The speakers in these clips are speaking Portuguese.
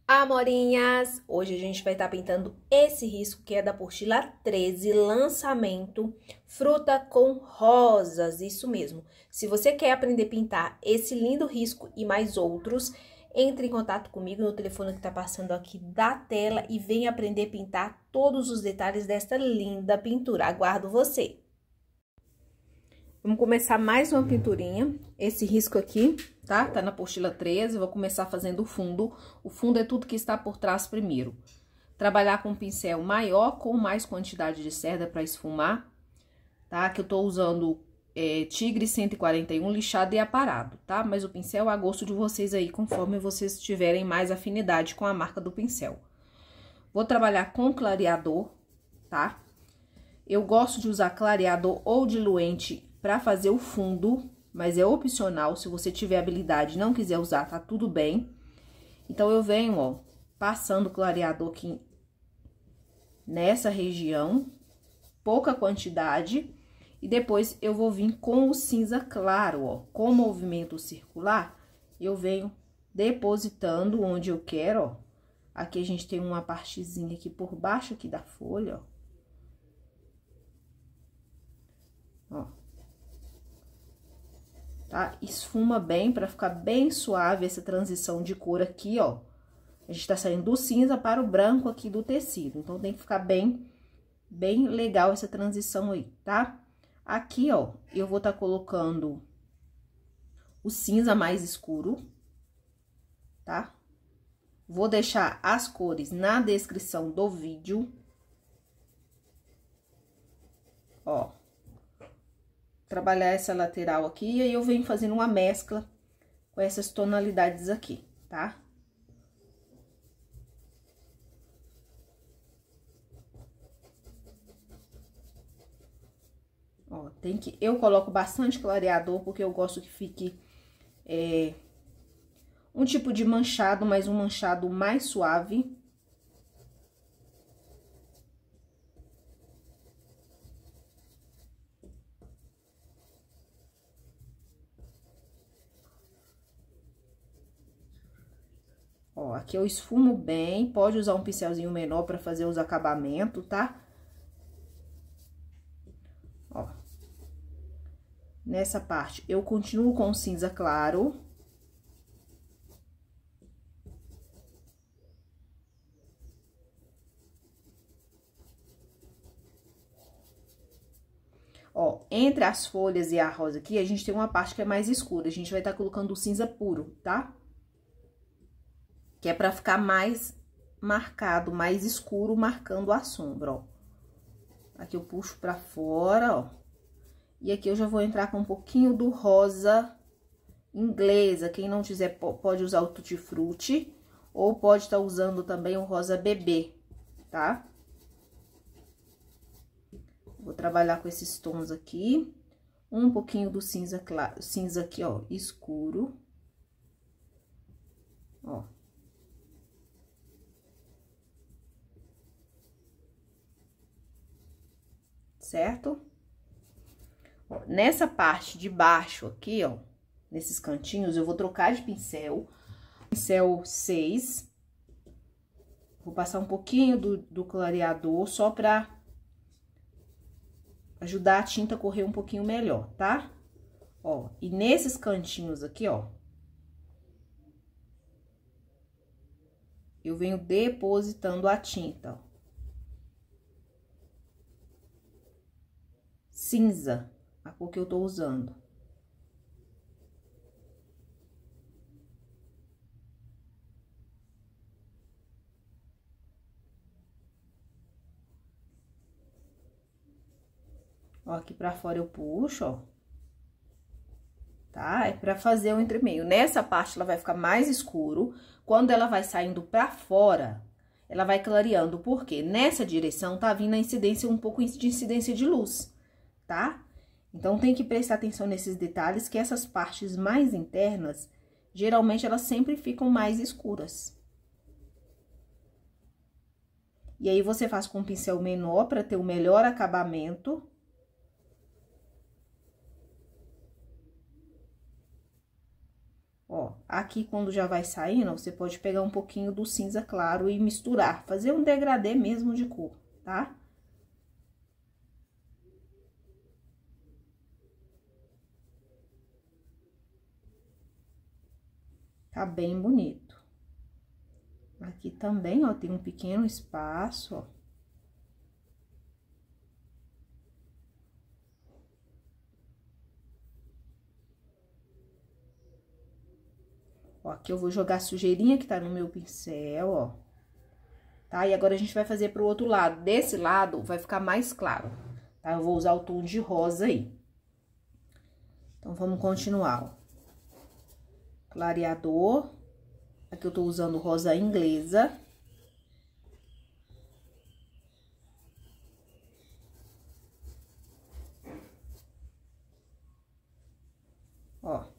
Amorinhas! Hoje a gente vai estar pintando esse risco que é da apostila 13, lançamento, fruta com rosas, isso mesmo. Se você quer aprender a pintar esse lindo risco e mais outros, entre em contato comigo no telefone que está passando aqui da tela e venha aprender a pintar todos os detalhes desta linda pintura. Aguardo você! Vamos começar mais uma pinturinha, esse risco aqui, tá? Tá na apostila 13, vou começar fazendo o fundo. O fundo é tudo que está por trás primeiro. Trabalhar com um pincel maior, com mais quantidade de cerda para esfumar, tá? Que eu tô usando Tigre 141 lixado e aparado, tá? Mas o pincel é a gosto de vocês aí, conforme vocês tiverem mais afinidade com a marca do pincel. Vou trabalhar com clareador, tá? Eu gosto de usar clareador ou diluente para fazer o fundo, mas é opcional, se você tiver habilidade e não quiser usar, tá tudo bem. Então, eu venho, ó, passando clareador aqui nessa região, pouca quantidade, e depois eu vou vir com o cinza claro, ó, com movimento circular, eu venho depositando onde eu quero, ó. Aqui a gente tem uma partezinha aqui por baixo aqui da folha, ó. Tá? Esfuma bem pra ficar bem suave essa transição de cor aqui, ó. A gente tá saindo do cinza para o branco aqui do tecido, então tem que ficar bem legal essa transição aí, tá? Aqui, ó, eu vou tá colocando o cinza mais escuro, tá? Vou deixar as cores na descrição do vídeo. Ó. Trabalhar essa lateral aqui, e aí eu venho fazendo uma mescla com essas tonalidades aqui, tá? Ó, eu coloco bastante clareador, porque eu gosto que fique um tipo de manchado, mas um manchado mais suave. Ó, aqui eu esfumo bem, pode usar um pincelzinho menor pra fazer os acabamentos, tá? Ó. Nessa parte, eu continuo com o cinza claro. Ó, entre as folhas e a rosa aqui, a gente tem uma parte que é mais escura. A gente vai estar colocando o cinza puro, tá? Que é pra ficar mais marcado, mais escuro, marcando a sombra, ó. Aqui eu puxo pra fora, ó. E aqui eu já vou entrar com um pouquinho do rosa inglesa. Quem não quiser pode usar o Tutti Frutti, ou pode estar usando também o rosa bebê, tá? Vou trabalhar com esses tons aqui. Um pouquinho do cinza claro, cinza aqui, ó, escuro. Ó. Certo? Ó, nessa parte de baixo aqui, ó, nesses cantinhos, eu vou trocar de pincel, pincel 6. Vou passar um pouquinho do clareador, só pra ajudar a tinta a correr um pouquinho melhor, tá? Ó, e nesses cantinhos aqui, ó, eu venho depositando a tinta, ó. Cinza, a cor que eu tô usando. Ó, aqui pra fora eu puxo, ó. Tá? É pra fazer o entremeio. Nessa parte ela vai ficar mais escuro. Quando ela vai saindo pra fora, ela vai clareando. Por quê? Nessa direção tá vindo a incidência, um pouco de incidência de luz, tá? Então, tem que prestar atenção nesses detalhes, que essas partes mais internas, geralmente, elas sempre ficam mais escuras. E aí, você faz com um pincel menor para ter o melhor acabamento. Ó, aqui quando já vai saindo, você pode pegar um pouquinho do cinza claro e misturar, fazer um degradê mesmo de cor, tá? Tá bem bonito. Aqui também, ó, tem um pequeno espaço, ó. Ó, aqui eu vou jogar a sujeirinha que tá no meu pincel, ó. Tá? E agora a gente vai fazer pro outro lado. Desse lado vai ficar mais claro, tá? Eu vou usar o tom de rosa aí. Então, vamos continuar, ó. Clareador. Aqui eu tô usando rosa inglesa. Ó.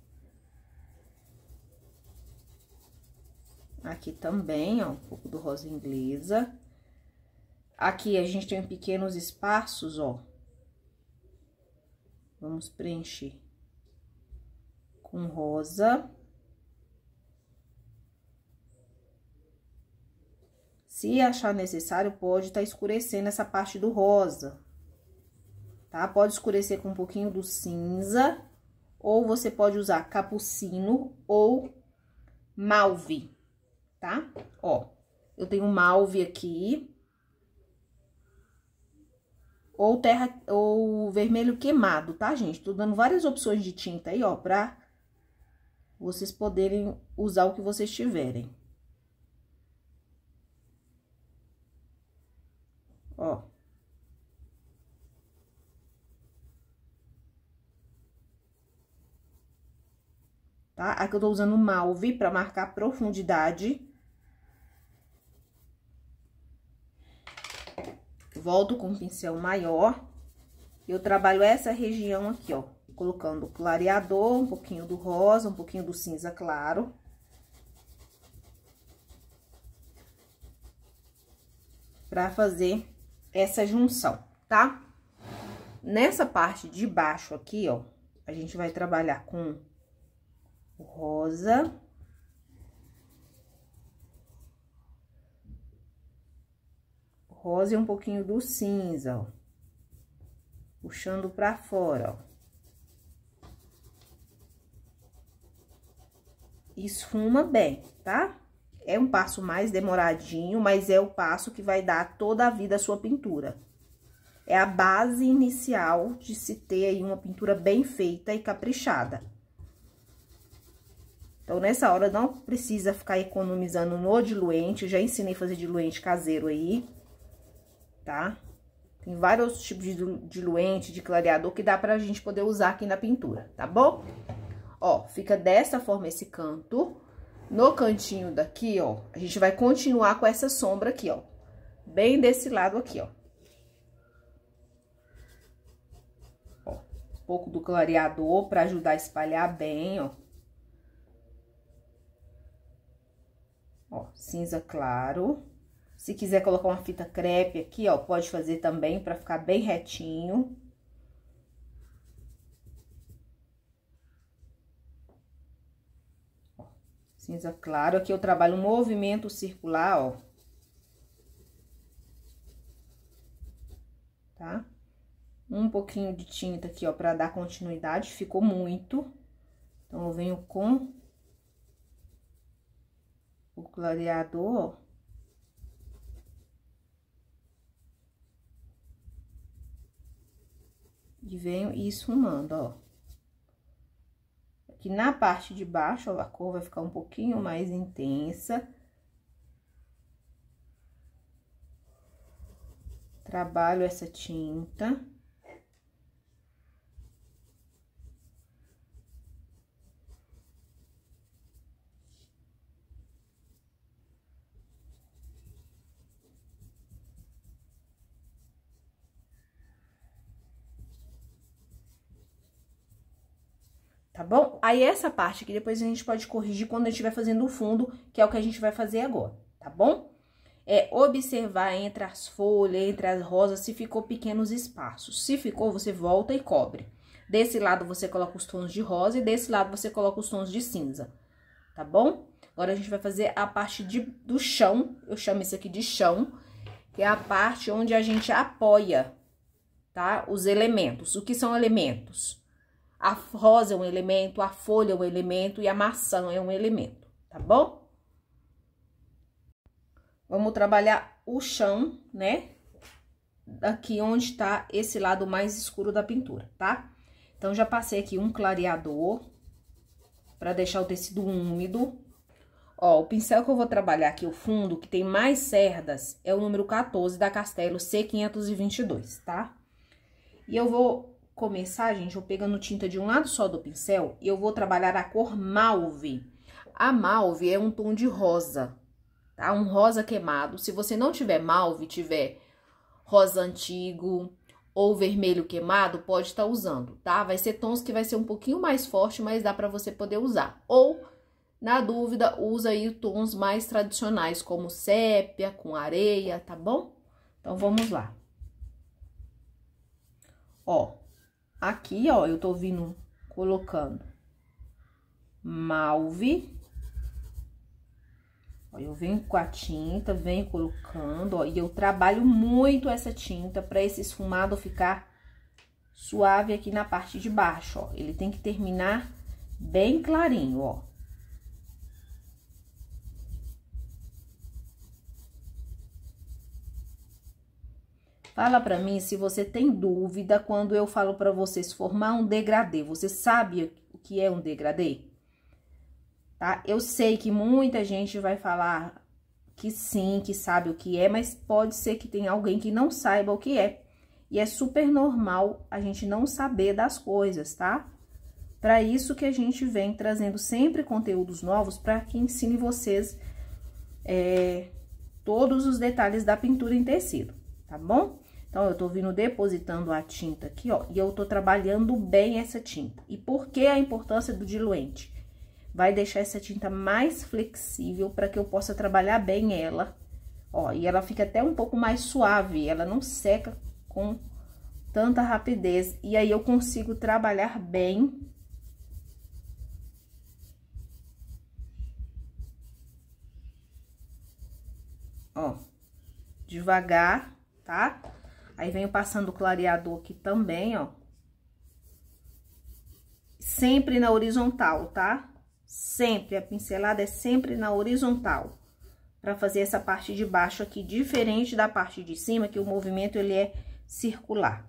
Aqui também, ó, um pouco do rosa inglesa. Aqui a gente tem pequenos espaços, ó. Vamos preencher com rosa. Se achar necessário, pode estar escurecendo essa parte do rosa, tá? Pode escurecer com um pouquinho do cinza, ou você pode usar capucino ou malve, tá? Ó, eu tenho malve aqui, ou terra, ou vermelho queimado, tá, gente? Tô dando várias opções de tinta aí, ó, pra vocês poderem usar o que vocês tiverem. Ó. Tá? Aqui eu tô usando malve pra marcar a profundidade. Volto com o pincel maior. Eu trabalho essa região aqui, ó. Colocando clareador, um pouquinho do rosa, um pouquinho do cinza claro. Pra fazer essa junção, tá? Nessa parte de baixo aqui, ó, a gente vai trabalhar com o rosa. Rosa e um pouquinho do cinza, ó. Puxando pra fora, ó. Esfuma bem, tá? É um passo mais demoradinho, mas é o passo que vai dar toda a vida à sua pintura. É a base inicial de se ter aí uma pintura bem feita e caprichada. Então, nessa hora, não precisa ficar economizando no diluente. Eu já ensinei a fazer diluente caseiro aí, tá? Tem vários tipos de diluente, de clareador, que dá pra gente poder usar aqui na pintura, tá bom? Ó, fica dessa forma esse canto. No cantinho daqui, ó, a gente vai continuar com essa sombra aqui, ó. Bem desse lado aqui, ó. Ó, um pouco do clareador pra ajudar a espalhar bem, ó. Ó, cinza claro. Se quiser colocar uma fita crepe aqui, ó, pode fazer também pra ficar bem retinho. Cinza claro, aqui eu trabalho um movimento circular, ó. Tá? Um pouquinho de tinta aqui, ó, pra dar continuidade, ficou muito. Então, eu venho com o clareador, ó. E venho esfumando, ó. Aqui na parte de baixo, ó, a cor vai ficar um pouquinho mais intensa. Trabalho essa tinta. Tá bom? Aí, essa parte aqui, depois a gente pode corrigir quando a gente estiver fazendo o fundo, que é o que a gente vai fazer agora, tá bom? É observar entre as folhas, entre as rosas, se ficou pequenos espaços. Se ficou, você volta e cobre. Desse lado, você coloca os tons de rosa e desse lado, você coloca os tons de cinza, tá bom? Agora, a gente vai fazer a parte do chão, eu chamo isso aqui de chão, que é a parte onde a gente apoia, tá? Os elementos. O que são elementos? A rosa é um elemento, a folha é um elemento e a maçã é um elemento, tá bom? Vamos trabalhar o chão, né? Aqui onde tá esse lado mais escuro da pintura, tá? Então, já passei aqui um clareador pra deixar o tecido úmido. Ó, o pincel que eu vou trabalhar aqui, o fundo, que tem mais cerdas, é o número 14 da Castelo C522, tá? E eu vou começar, gente, eu pegando tinta de um lado só do pincel e eu vou trabalhar a cor mauve. A mauve é um tom de rosa, tá? Um rosa queimado. Se você não tiver mauve, tiver rosa antigo ou vermelho queimado, pode estar usando, tá? Vai ser tons que vai ser um pouquinho mais forte, mas dá pra você poder usar. Ou, na dúvida, usa aí tons mais tradicionais, como sépia, com areia, tá bom? Então, vamos lá. Ó, aqui, ó, eu tô vindo colocando mauve. Ó, eu venho com a tinta, venho colocando, ó, e eu trabalho muito essa tinta pra esse esfumado ficar suave aqui na parte de baixo, ó. Ele tem que terminar bem clarinho, ó. Fala pra mim se você tem dúvida quando eu falo pra vocês formar um degradê. Você sabe o que é um degradê? Tá? Eu sei que muita gente vai falar que sim, que sabe o que é, mas pode ser que tenha alguém que não saiba o que é. E é super normal a gente não saber das coisas, tá? Para isso que a gente vem trazendo sempre conteúdos novos para que ensine vocês todos os detalhes da pintura em tecido, tá bom? Então, eu tô vindo depositando a tinta aqui, ó, e eu tô trabalhando bem essa tinta. E por que a importância do diluente? Vai deixar essa tinta mais flexível para que eu possa trabalhar bem ela, ó, e ela fica até um pouco mais suave, ela não seca com tanta rapidez, e aí eu consigo trabalhar bem. Ó, devagar, tá? Aí, venho passando o clareador aqui também, ó. Sempre na horizontal, tá? Sempre, a pincelada é sempre na horizontal. Pra fazer essa parte de baixo aqui, diferente da parte de cima, que o movimento, ele é circular.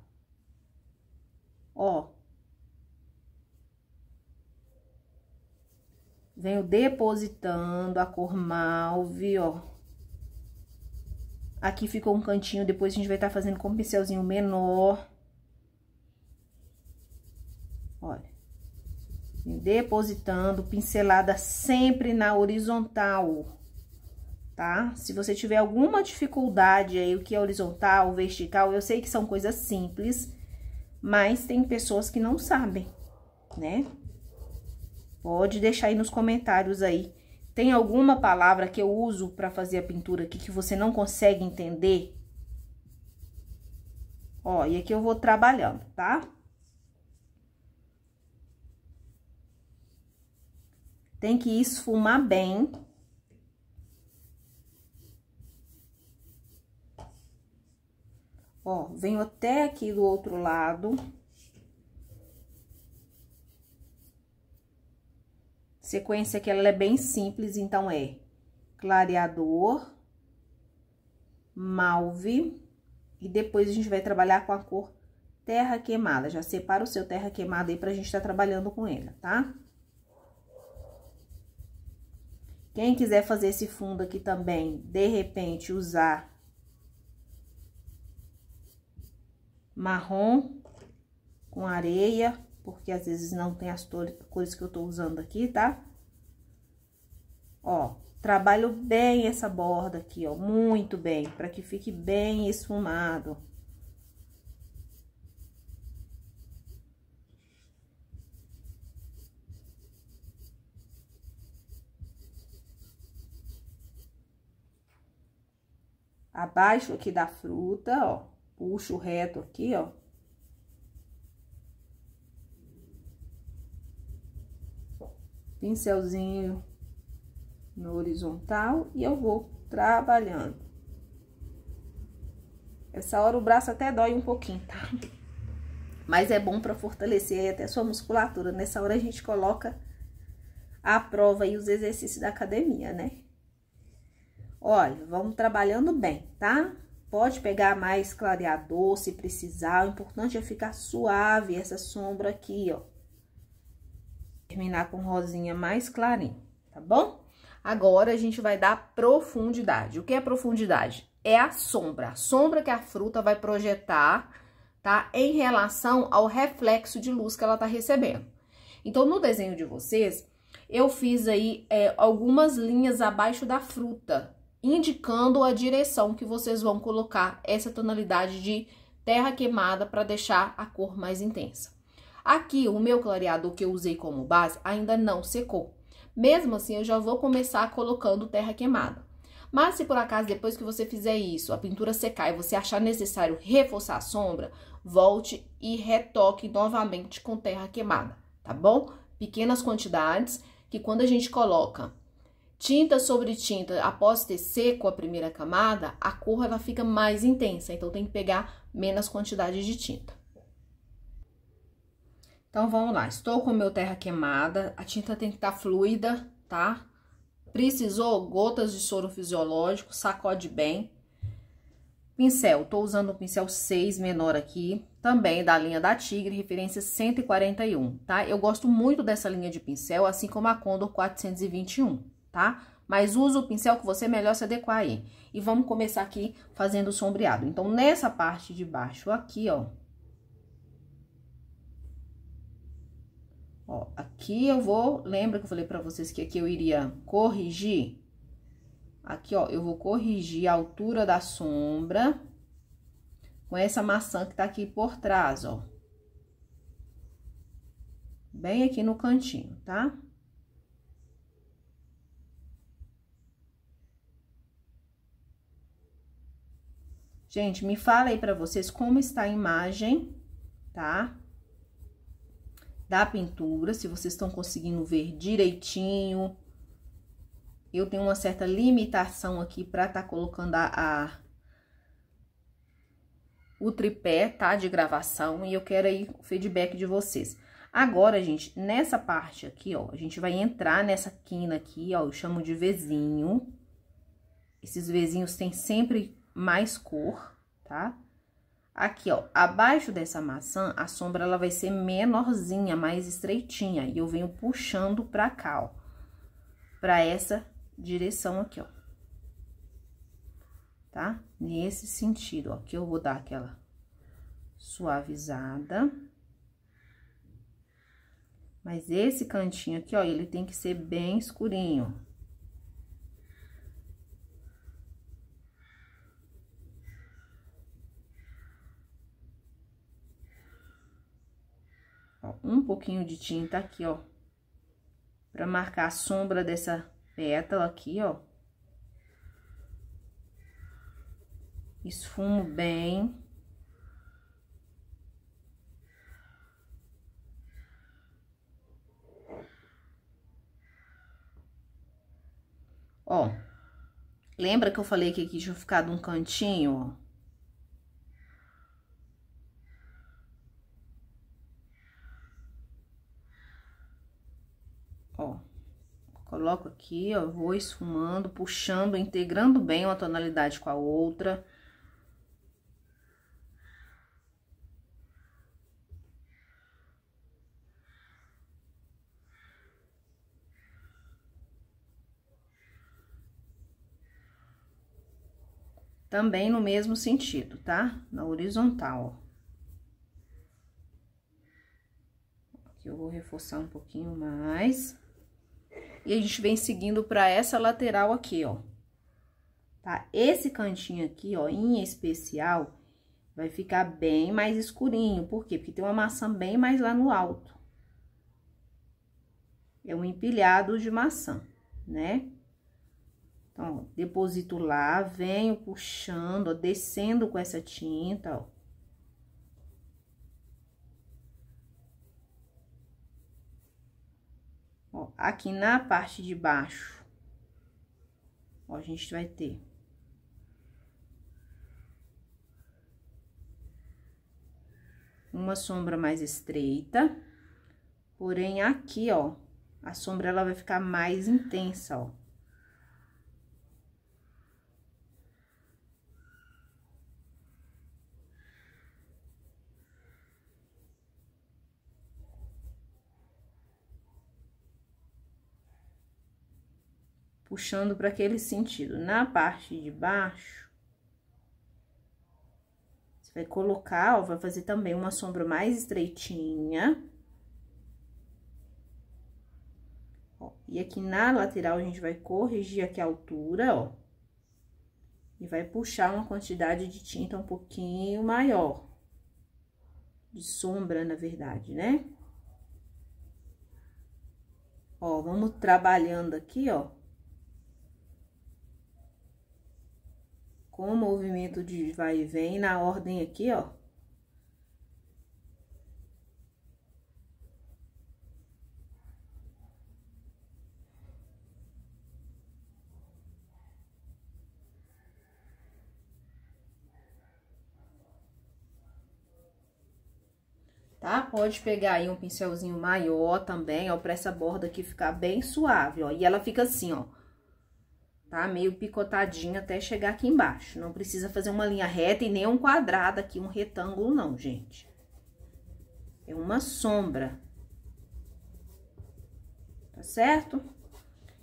Ó. Venho depositando a cor mauve, ó. Aqui ficou um cantinho, depois a gente vai estar fazendo com um pincelzinho menor. Olha. Depositando, pincelada sempre na horizontal, tá? Se você tiver alguma dificuldade aí, o que é horizontal, vertical, eu sei que são coisas simples, mas tem pessoas que não sabem, né? Pode deixar aí nos comentários aí. Tem alguma palavra que eu uso pra fazer a pintura aqui que você não consegue entender? Ó, e aqui eu vou trabalhando, tá? Tem que esfumar bem. Ó, venho até aqui do outro lado. Sequência que ela é bem simples, então é clareador, mauve, e depois a gente vai trabalhar com a cor terra queimada. Já separa o seu terra queimada aí pra gente tá trabalhando com ela, tá? Quem quiser fazer esse fundo aqui também, de repente, usar marrom com areia, porque às vezes não tem as cores que eu tô usando aqui, tá? Ó, trabalho bem essa borda aqui, ó, muito bem, pra que fique bem esfumado. Abaixo aqui da fruta, ó, puxo reto aqui, ó. Pincelzinho na horizontal e eu vou trabalhando. Essa hora o braço até dói um pouquinho, tá? Mas é bom pra fortalecer aí até sua musculatura. Nessa hora a gente coloca à prova aí os exercícios da academia, né? Olha, vamos trabalhando bem, tá? Pode pegar mais clareador se precisar. O importante é ficar suave essa sombra aqui, ó. Terminar com rosinha mais clarinho, tá bom? Agora, a gente vai dar profundidade. O que é profundidade? É a sombra que a fruta vai projetar, tá? Em relação ao reflexo de luz que ela tá recebendo. Então, no desenho de vocês, eu fiz aí algumas linhas abaixo da fruta, indicando a direção que vocês vão colocar essa tonalidade de terra queimada para deixar a cor mais intensa. Aqui, o meu clareador que eu usei como base ainda não secou. Mesmo assim, eu já vou começar colocando terra queimada. Mas se por acaso, depois que você fizer isso, a pintura secar e você achar necessário reforçar a sombra, volte e retoque novamente com terra queimada, tá bom? Pequenas quantidades, que quando a gente coloca tinta sobre tinta após ter seco a primeira camada, a cor ela fica mais intensa, então tem que pegar menos quantidade de tinta. Então, vamos lá. Estou com o meu terra queimada, a tinta tem que estar fluida, tá? Precisou gotas de soro fisiológico, sacode bem. Pincel, tô usando o pincel 6 menor aqui, também da linha da Tigre, referência 141, tá? Eu gosto muito dessa linha de pincel, assim como a Condor 421, tá? Mas usa o pincel que você melhor se adequar aí. E vamos começar aqui fazendo o sombreado. Então, nessa parte de baixo aqui, ó. Ó, aqui eu vou... Lembra que eu falei pra vocês que aqui eu iria corrigir? Aqui, ó, eu vou corrigir a altura da sombra com essa maçã que tá aqui por trás, ó. Bem aqui no cantinho, tá? Gente, me fala aí pra vocês como está a imagem, tá? Da pintura, se vocês estão conseguindo ver direitinho. Eu tenho uma certa limitação aqui pra tá colocando o tripé, tá? De gravação, e eu quero aí o feedback de vocês. Agora, gente, nessa parte aqui, ó, a gente vai entrar nessa quina aqui, ó, eu chamo de vezinho. Esses vezinhos têm sempre mais cor, tá? Aqui, ó, abaixo dessa maçã, a sombra, ela vai ser menorzinha, mais estreitinha. E eu venho puxando pra cá, ó. Pra essa direção aqui, ó. Tá? Nesse sentido, ó. Aqui eu vou dar aquela suavizada. Mas esse cantinho aqui, ó, ele tem que ser bem escurinho. Um pouquinho de tinta aqui, ó, pra marcar a sombra dessa pétala aqui, ó. Esfumo bem. Ó, lembra que eu falei que aqui tinha ficado um cantinho, ó? Ó, coloco aqui, ó, vou esfumando, puxando, integrando bem uma tonalidade com a outra. Também no mesmo sentido, tá? Na horizontal, ó. Aqui eu vou reforçar um pouquinho mais. E a gente vem seguindo pra essa lateral aqui, ó. Tá? Esse cantinho aqui, ó, em especial, vai ficar bem mais escurinho. Por quê? Porque tem uma maçã bem mais lá no alto. É um empilhado de maçã, né? Então, ó, deposito lá, venho puxando, ó, descendo com essa tinta, ó. Ó, aqui na parte de baixo, Ó, a gente vai ter uma sombra mais estreita, porém aqui, ó, a sombra ela vai ficar mais intensa, ó. Puxando para aquele sentido. Na parte de baixo, você vai colocar, ó, vai fazer também uma sombra mais estreitinha. Ó, e aqui na lateral, a gente vai corrigir aqui a altura, ó. E vai puxar uma quantidade de tinta um pouquinho maior. De sombra, na verdade, né? Ó, vamos trabalhando aqui, ó. Com o movimento de vai e vem na ordem aqui, ó. Tá? Pode pegar aí um pincelzinho maior também, ó, pra essa borda aqui ficar bem suave, ó. E ela fica assim, ó. Tá? Meio picotadinha até chegar aqui embaixo. Não precisa fazer uma linha reta e nem um quadrado aqui, um retângulo não, gente. É uma sombra. Tá certo?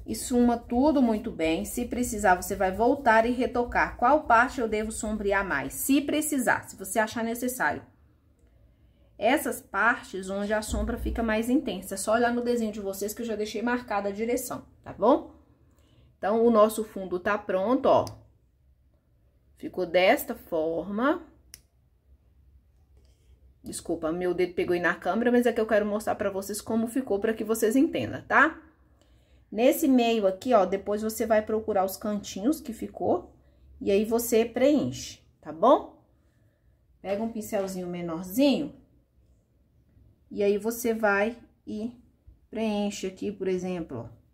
E suma tudo muito bem. Se precisar, você vai voltar e retocar. Qual parte eu devo sombrear mais? Se precisar, se você achar necessário. Essas partes onde a sombra fica mais intensa. É só olhar no desenho de vocês que eu já deixei marcada a direção, tá bom? Então, o nosso fundo tá pronto, ó. Ficou desta forma. Desculpa, meu dedo pegou aí na câmera, mas é que eu quero mostrar pra vocês como ficou, pra que vocês entendam, tá? Nesse meio aqui, ó, depois você vai procurar os cantinhos que ficou, e aí você preenche, tá bom? Pega um pincelzinho menorzinho, e aí você vai e preenche aqui, por exemplo, ó.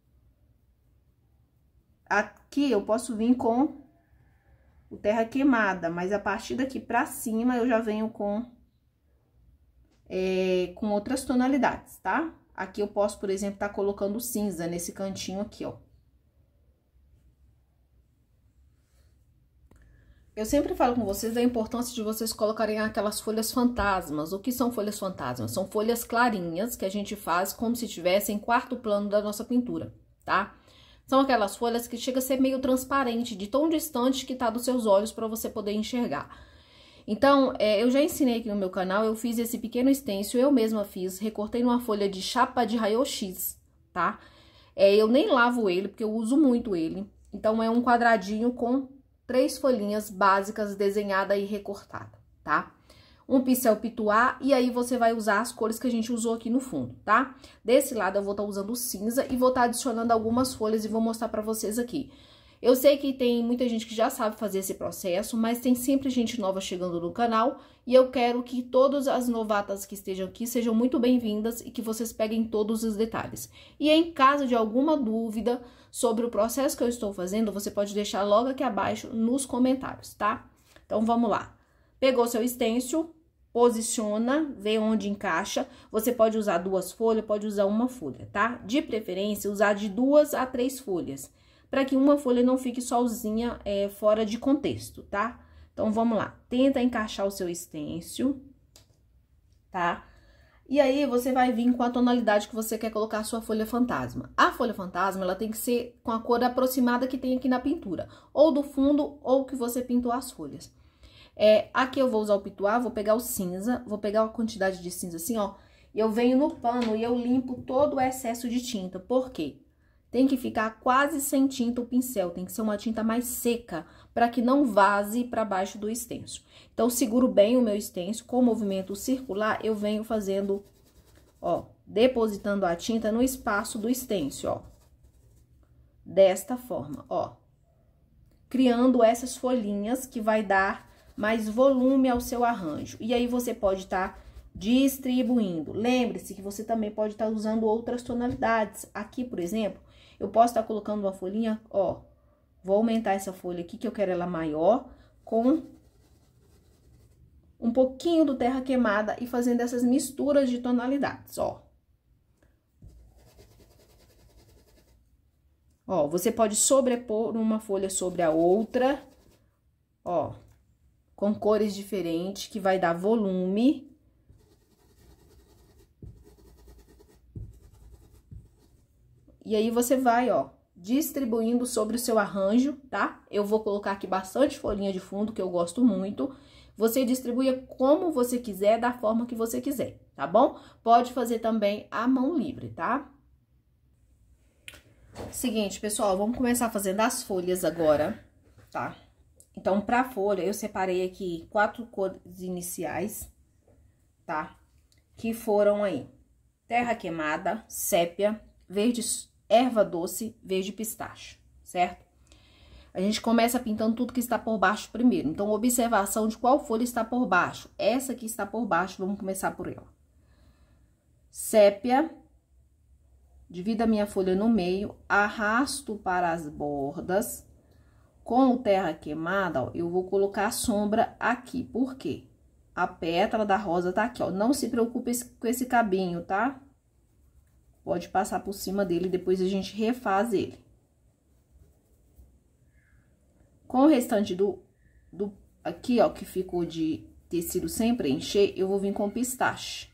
Aqui eu posso vir com o terra queimada, mas a partir daqui pra cima eu já venho com outras tonalidades, tá? Aqui eu posso, por exemplo, tá colocando cinza nesse cantinho aqui, ó. Eu sempre falo com vocês da importância de vocês colocarem aquelas folhas fantasmas. O que são folhas fantasmas? São folhas clarinhas que a gente faz como se tivesse em quarto plano da nossa pintura, tá? São aquelas folhas que chega a ser meio transparente, de tão distante que tá dos seus olhos para você poder enxergar. Então, eu já ensinei aqui no meu canal, eu fiz esse pequeno stencil, eu mesma fiz, recortei numa folha de chapa de raio-x, tá? Eu nem lavo ele, porque eu uso muito ele. Então, é um quadradinho com 3 folhinhas básicas desenhada e recortada, tá? Um pincel pituá, e aí você vai usar as cores que a gente usou aqui no fundo, tá? Desse lado eu vou estar usando cinza e vou estar adicionando algumas folhas e vou mostrar pra vocês aqui. Eu sei que tem muita gente que já sabe fazer esse processo, mas tem sempre gente nova chegando no canal, e eu quero que todas as novatas que estejam aqui sejam muito bem-vindas e que vocês peguem todos os detalhes. E em caso de alguma dúvida sobre o processo que eu estou fazendo, você pode deixar logo aqui abaixo nos comentários, tá? Então, vamos lá. Pegou seu stencil, posiciona, vê onde encaixa. Você pode usar 2 folhas, pode usar uma folha, tá? De preferência, usar de 2 a 3 folhas, para que uma folha não fique sozinha fora de contexto, tá? Então, vamos lá. Tenta encaixar o seu stencil, tá? E aí, você vai vir com a tonalidade que você quer colocar a sua folha fantasma. A folha fantasma, ela tem que ser com a cor aproximada que tem aqui na pintura. Ou do fundo, ou que você pintou as folhas. Aqui eu vou usar o pituá, vou pegar o cinza, vou pegar uma quantidade de cinza assim, ó. E eu venho no pano e eu limpo todo o excesso de tinta. Por quê? Tem que ficar quase sem tinta o pincel, tem que ser uma tinta mais seca, para que não vaze para baixo do stencil. Então, seguro bem o meu stencil, com o movimento circular, eu venho fazendo, ó, depositando a tinta no espaço do stencil, ó. Desta forma, ó. Criando essas folhinhas que vai dar mais volume ao seu arranjo. E aí, você pode estar distribuindo. Lembre-se que você também pode estar usando outras tonalidades. Aqui, por exemplo, eu posso estar colocando uma folhinha, ó, Vou aumentar essa folha aqui, que eu quero ela maior, com um pouquinho do terra queimada e fazendo essas misturas de tonalidades, ó. Ó, você pode sobrepor uma folha sobre a outra, ó, com cores diferentes, que vai dar volume. E aí, você vai, ó, distribuindo sobre o seu arranjo, tá? Eu vou colocar aqui bastante folhinha de fundo, que eu gosto muito. Você distribui como você quiser, da forma que você quiser, tá bom? Pode fazer também à mão livre, tá? Seguinte, pessoal, vamos começar fazendo as folhas agora, tá? Então, pra folha, eu separei aqui 4 cores iniciais, tá? Que foram aí, terra queimada, sépia, verde erva doce, verde pistache, certo? A gente começa pintando tudo que está por baixo primeiro. Então, observação de qual folha está por baixo. Essa aqui está por baixo, vamos começar por ela. Sépia. Divido a minha folha no meio, arrasto para as bordas. Com o terra queimada, ó, eu vou colocar a sombra aqui. Por quê? A pétala da rosa tá aqui, ó. Não se preocupe com esse cabinho, tá? Pode passar por cima dele, depois a gente refaz ele. Com o restante aqui, ó, que ficou de tecido sem preencher, eu vou vir com pistache,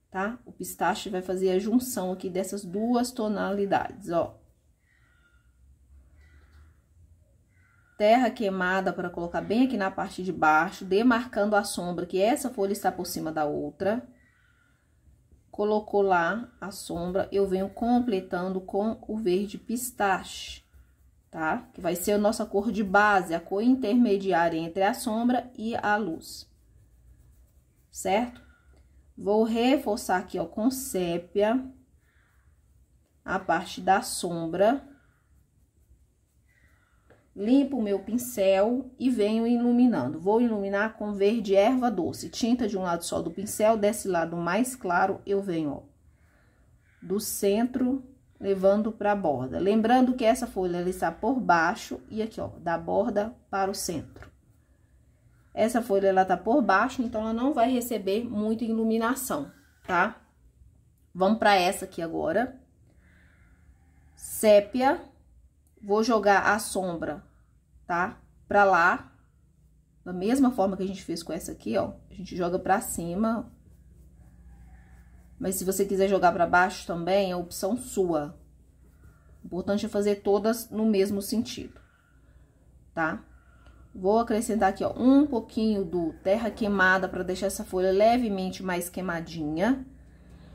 tá? O pistache vai fazer a junção aqui dessas duas tonalidades, ó. Terra queimada para colocar bem aqui na parte de baixo, demarcando a sombra, que essa folha está por cima da outra. Colocou lá a sombra, eu venho completando com o verde pistache, tá? Que vai ser a nossa cor de base, a cor intermediária entre a sombra e a luz, certo? Vou reforçar aqui, ó, com sépia, a parte da sombra. Limpo o meu pincel e venho iluminando. Vou iluminar com verde erva doce. Tinta de um lado só do pincel, desse lado mais claro, eu venho, ó, do centro, levando para a borda. Lembrando que essa folha, ela está por baixo e aqui, ó, da borda para o centro. Essa folha, ela tá por baixo, então ela não vai receber muita iluminação, tá? Vamos para essa aqui agora. Sépia. Vou jogar a sombra, tá? Pra lá, da mesma forma que a gente fez com essa aqui, ó. A gente joga pra cima. Mas se você quiser jogar pra baixo também, é opção sua. O importante é fazer todas no mesmo sentido, tá? Vou acrescentar aqui, ó, um pouquinho do terra queimada pra deixar essa folha levemente mais queimadinha.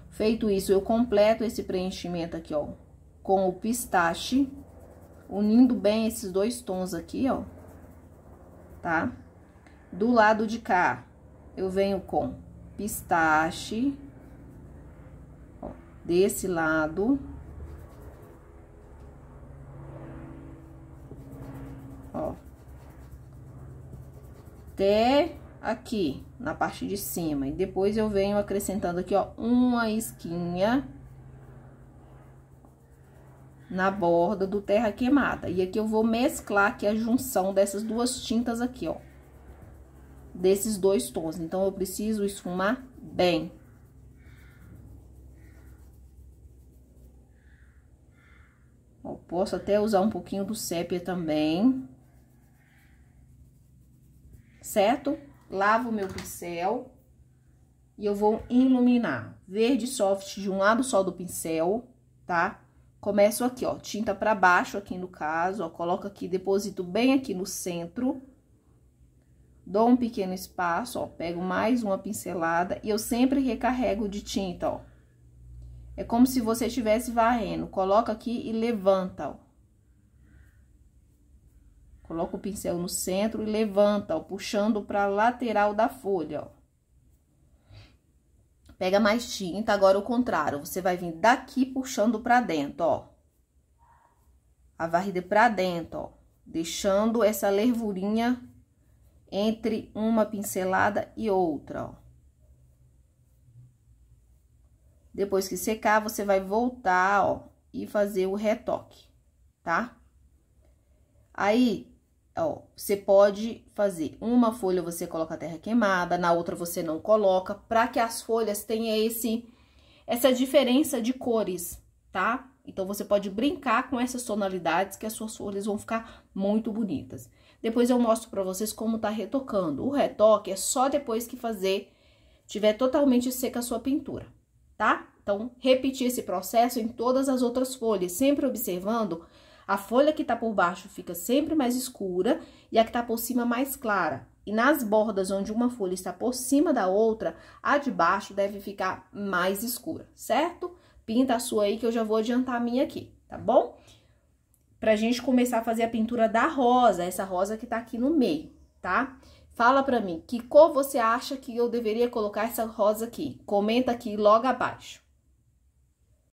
Feito isso, eu completo esse preenchimento aqui, ó, com o pistache. Unindo bem esses dois tons aqui, ó, tá? Do lado de cá, eu venho com pistache, ó, desse lado. Ó. Até aqui, na parte de cima. E depois eu venho acrescentando aqui, ó, uma isquinha na borda do terra queimada. E aqui eu vou mesclar aqui a junção dessas duas tintas aqui, ó. Desses dois tons. Então, eu preciso esfumar bem. Ó, posso até usar um pouquinho do sépia também. Certo? Lavo o meu pincel. E eu vou iluminar. Verde soft de um lado só do pincel, tá? Começo aqui, ó, tinta pra baixo aqui no caso, ó, coloco aqui, deposito bem aqui no centro. Dou um pequeno espaço, ó, pego mais uma pincelada e eu sempre recarrego de tinta, ó. É como se você estivesse varrendo, coloca aqui e levanta, ó. Coloca o pincel no centro e levanta, ó, puxando pra lateral da folha, ó. Pega mais tinta, agora o contrário, você vai vir daqui puxando pra dentro, ó. A varrida pra dentro, ó. Deixando essa lervurinha entre uma pincelada e outra, ó. Depois que secar, você vai voltar, ó, e fazer o retoque, tá? Aí, ó, você pode fazer uma folha, você coloca terra queimada, na outra você não coloca, para que as folhas tenham essa diferença de cores, tá? Então, você pode brincar com essas tonalidades que as suas folhas vão ficar muito bonitas. Depois eu mostro pra vocês como tá retocando. O retoque é só depois que tiver totalmente seca a sua pintura, tá? Então, repetir esse processo em todas as outras folhas, sempre observando a folha que tá por baixo fica sempre mais escura e a que tá por cima mais clara. E nas bordas onde uma folha está por cima da outra, a de baixo deve ficar mais escura, certo? Pinta a sua aí que eu já vou adiantar a minha aqui, tá bom? Pra gente começar a fazer a pintura da rosa, essa rosa que tá aqui no meio, tá? Fala pra mim, que cor você acha que eu deveria colocar essa rosa aqui? Comenta aqui logo abaixo.